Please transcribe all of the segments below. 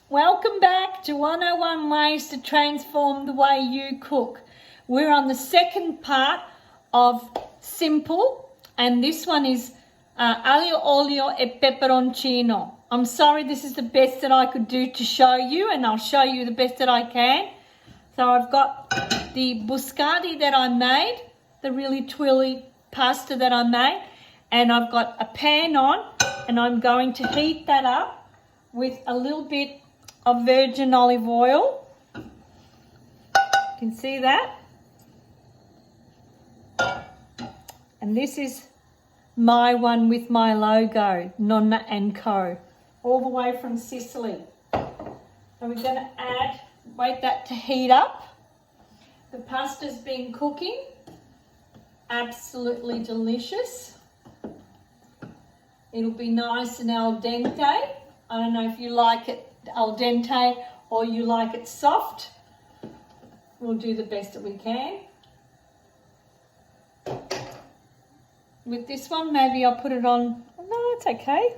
Welcome back to 101 Ways to Transform the Way You Cook. We're on the second part of simple, and this one is Alio, Olio e pepperoncino. I'm sorry, this is the best that I could do to show you, and I'll show you the best that I can. So I've got the biscotti that I made, the really twirly pasta that I made, and I've got a pan on, and I'm going to heat that up with a little bit of virgin olive oil. You can see that. And this is my one with my logo, Nonna & Co, all the way from Sicily. And we're going to wait that to heat up. The pasta's been cooking, absolutely delicious. It'll be nice and al dente. I don't know if you like it al dente or you like it soft. We'll do the best that we can. With this one, maybe I'll put it on. Oh, no, it's okay.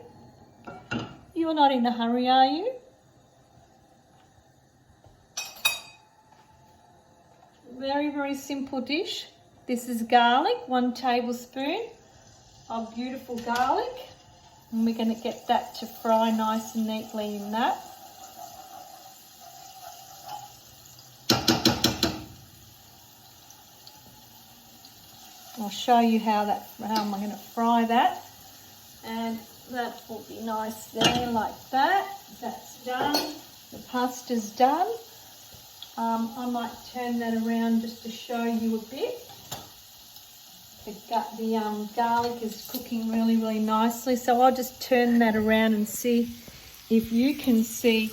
You're not in a hurry, are you? Very, very simple dish. This is garlic, 1 tablespoon of beautiful garlic. And we're going to get that to fry nice and neatly in that. I'll show you how I'm going to fry that. And that will be nice there like that. That's done. The pasta's done. I might turn that around just to show you a bit. The garlic is cooking really, really nicely. So I'll just turn that around and see if you can see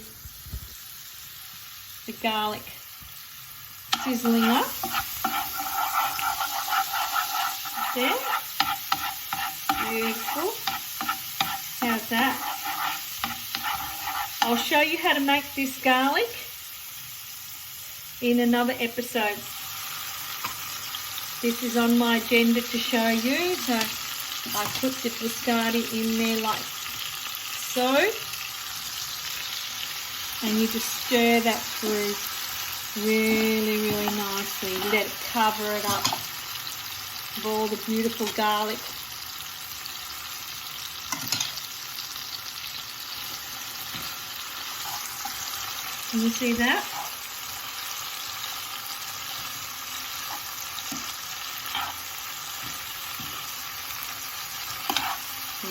the garlic sizzling up. There. Beautiful. How's that? I'll show you how to make this garlic in another episode. This is on my agenda to show you. So I put the biscotti in there like so. And you just stir that through really, really nicely. Let it cover it up with all the beautiful garlic. Can you see that?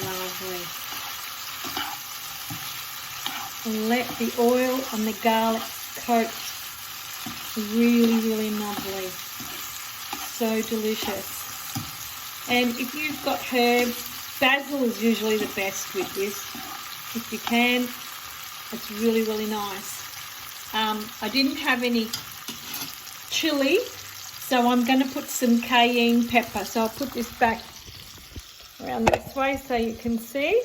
Lovely. And let the oil and the garlic coat. Really, really lovely. So delicious. And if you've got herbs, basil is usually the best with this. If you can, it's really, really nice. I didn't have any chilli, so I'm going to put some cayenne pepper. So I'll put this back around this way so you can see.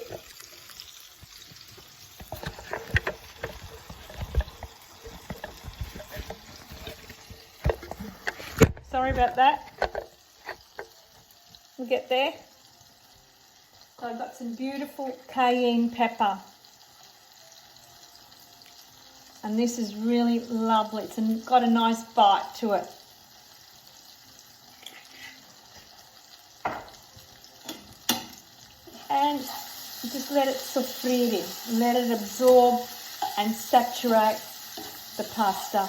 Sorry about that. We'll get there. So I've got some beautiful cayenne pepper. And this is really lovely. It's got a nice bite to it. And just let it sofrito. Let it absorb and saturate the pasta.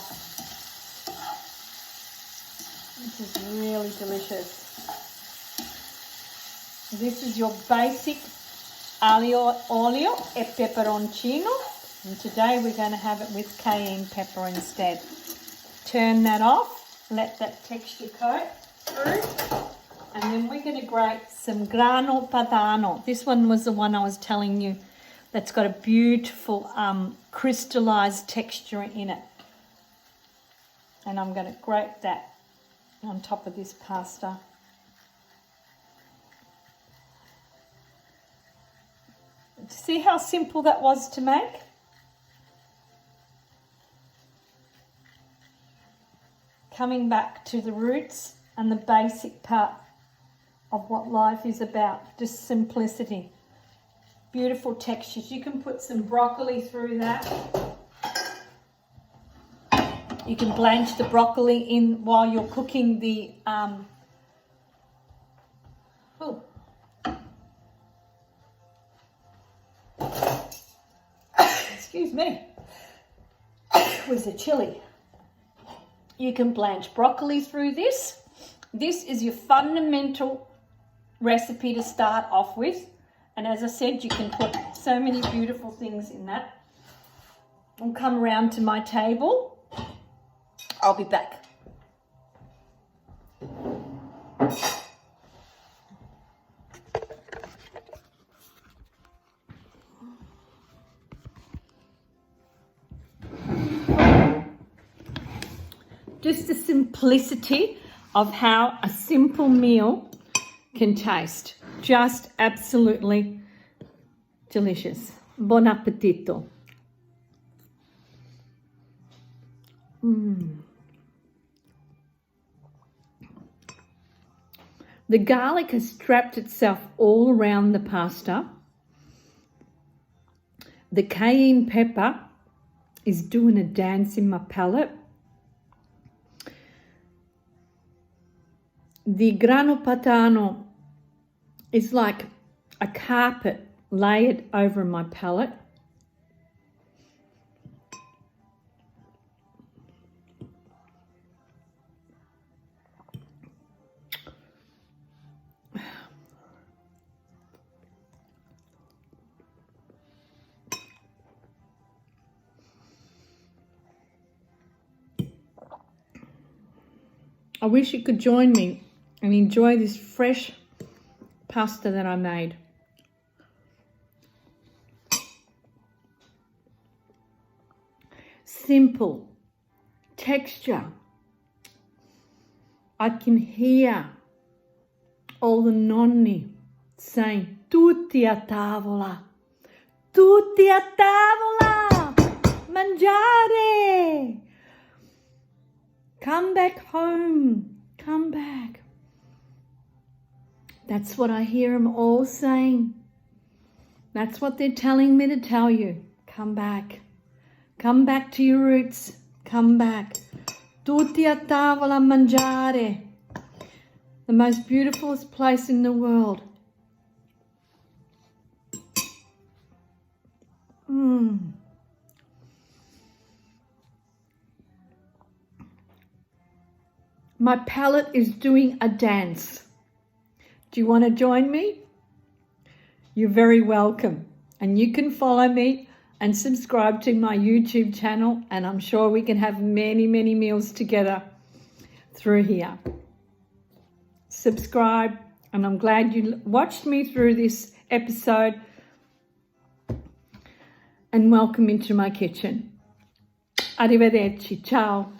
This is really delicious. This is your basic Alio, Olio e pepperoncino. And today we're going to have it with cayenne pepper instead. Turn that off. Let that texture coat through. And then we're going to grate some Grano Padano. This one was the one I was telling you that's got a beautiful crystallized texture in it. And I'm going to grate that on top of this pasta. See how simple that was to make? Coming back to the roots and the basic part of what life is about, just simplicity. Beautiful textures. You can put some broccoli through that. You can blanch the broccoli in while you're cooking the excuse me, with the chilli. You can blanch broccoli through this. This is your fundamental recipe to start off with. And as I said, you can put so many beautiful things in that. I'll come around to my table. I'll be back. Just the simplicity of how a simple meal can taste. Just absolutely delicious. Buon appetito. The garlic has trapped itself all around the pasta. The cayenne pepper is doing a dance in my palate. The Grano Padano is like a carpet layered over my palate. I wish you could join me and enjoy this fresh pasta that I made. Simple texture. I can hear all the nonni saying, Tutti a tavola, tutti a tavola, mangiare. Come back home, come back. That's what I hear them all saying. That's what they're telling me to tell you. Come back. Come back to your roots. Come back. Tutti a tavola mangiare. The most beautiful place in the world. My palate is doing a dance. Do you want to join me? You're very welcome. And you can follow me and subscribe to my YouTube channel, and I'm sure we can have many, many meals together through here. Subscribe, and I'm glad you watched me through this episode, and welcome into my kitchen. Arrivederci, ciao.